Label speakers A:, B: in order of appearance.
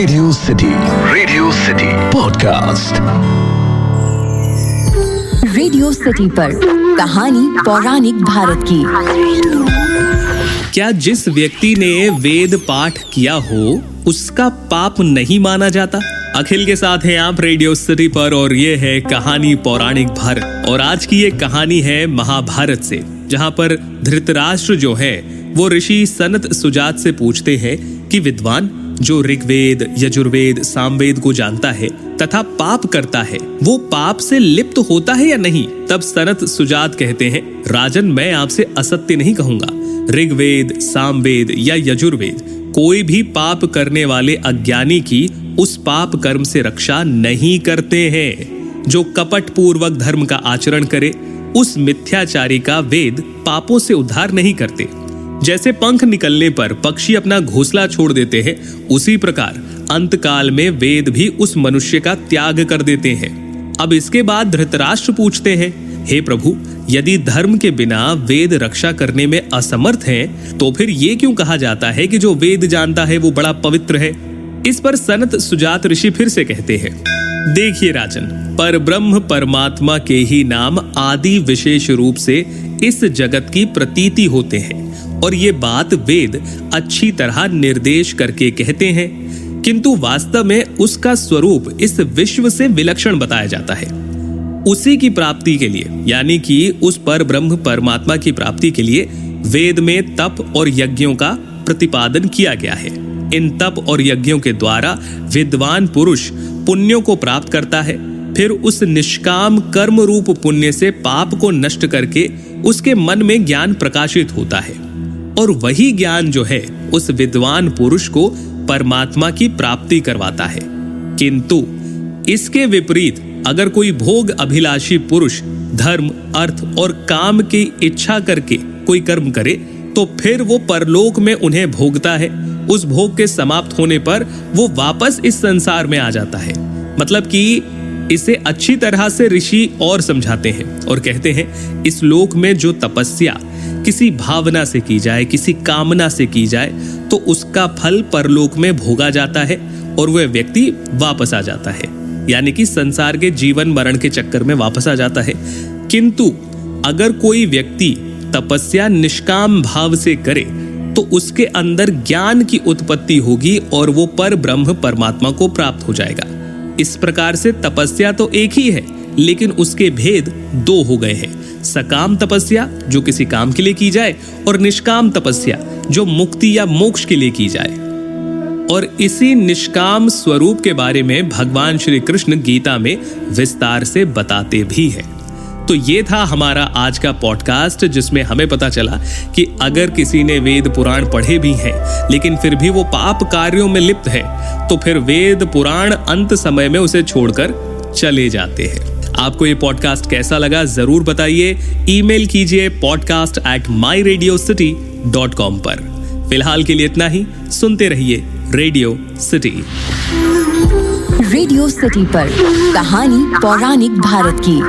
A: Radio city podcast.
B: Radio city पर कहानी पौराणिक भारत की।
C: क्या जिस व्यक्ति ने वेद पाठ किया हो उसका पाप नहीं माना जाता? अखिल के साथ हैं आप रेडियो सिटी पर और ये है कहानी पौराणिक भारत। और आज की ये कहानी है महाभारत से, जहां पर धृतराष्ट्र जो है वो ऋषि सनत सुजात से पूछते हैं कि विद्वान जो ऋग्वेद, यजुर्वेद, सामवेद को जानता है तथा पाप करता है, वो पाप से लिप्त होता है या नहीं? तब सनत सुजात कहते हैं, राजन, मैं आपसे असत्य नहीं कहूंगा। ऋग्वेद, सामवेद या यजुर्वेद कोई भी पाप करने वाले अज्ञानी की उस पाप कर्म से रक्षा नहीं करते हैं। जो कपट पूर्वक धर्म का आचरण करे, उस मिथ्याचारी का वेद पापों से उद्धार नहीं करते। जैसे पंख निकलने पर पक्षी अपना घोंसला छोड़ देते हैं, उसी प्रकार अंतकाल में वेद भी उस मनुष्य का त्याग कर देते हैं। अब इसके बाद धृतराष्ट्र पूछते हैं, हे प्रभु, यदि धर्म के बिना वेद रक्षा करने में असमर्थ हैं, तो फिर ये क्यों कहा जाता है कि जो वेद जानता है वो बड़ा पवित्र है? इस पर सनत सुजात ऋषि फिर से कहते हैं, देखिए राजन, पर ब्रह्म परमात्मा के ही नाम आदि विशेष रूप से इस जगत की प्रतीति होते हैं, और ये बात वेद अच्छी तरह निर्देश करके कहते हैं, किंतु वास्तव में उसका स्वरूप इस विश्व से विलक्षण बताया जाता है। उसी की प्राप्ति के लिए, यानी कि उस पर ब्रह्म परमात्मा की प्राप्ति के लिए वेद में तप और यज्ञों का प्रतिपादन किया गया है। इन तप और यज्ञों के द्वारा विद्वान पुरुष पुण्यों को प्राप्त करता है, फिर उस निष्काम कर्म रूप पुण्य से पाप को नष्ट करके उसके मन में ज्ञान प्रकाशित होता है, और वही ज्ञान जो है उस विद्वान पुरुष को परमात्मा की प्राप्ति करवाता है। किंतु इसके विपरीत अगर कोई भोग अभिलाषी पुरुष धर्म, अर्थ और काम की इच्छा करके कोई कर्म करे, तो फिर वो परलोक में उन्हें भोगता है। उस भोग के समाप्त होने पर वो वापस इस संसार में आ जाता है। मतलब कि इसे अच्छी तरह से ऋषि और समझाते हैं और कहते हैं, इस लोक में जो तपस्या किसी भावना से की जाए, किसी कामना से की जाए, तो उसका फल परलोक में भोगा जाता है और वह व्यक्ति वापस आ जाता है, यानी कि संसार के जीवन मरण के चक्कर में वापस आ जाता है। किंतु अगर कोई व्यक्ति तपस्या निष्काम भाव से करे, तो उसके अंदर ज्ञान की उत्पत्ति होगी और वो पर ब्रह्म परमात्मा को प्राप्त हो जाएगा। इस प्रकार से तपस्या तो एक ही है, लेकिन उसके भेद दो हो गए हैं। सकाम तपस्या जो किसी काम के लिए की जाए, और निष्काम तपस्या जो मुक्ति या मोक्ष के लिए की जाए। और इसी निष्काम स्वरूप के बारे में भगवान श्री कृष्ण गीता में विस्तार से बताते भी हैं। तो ये था हमारा आज का पॉडकास्ट, जिसमें हमें पता चला कि अगर किसी ने वेद पुराण पढ़े भी हैं, लेकिन फिर भी वो पाप कार्यों में लिप्त है, तो फिर वेद पुराण अंत समय में उसे छोड़कर चले जाते हैं। आपको ये पॉडकास्ट कैसा लगा जरूर बताइए। ईमेल कीजिए podcast@myradiocity.com पर। फिलहाल के लिए इतना ही। सुनते रहिए रेडियो सिटी।
B: रेडियो सिटी पर कहानी पौराणिक भारत की।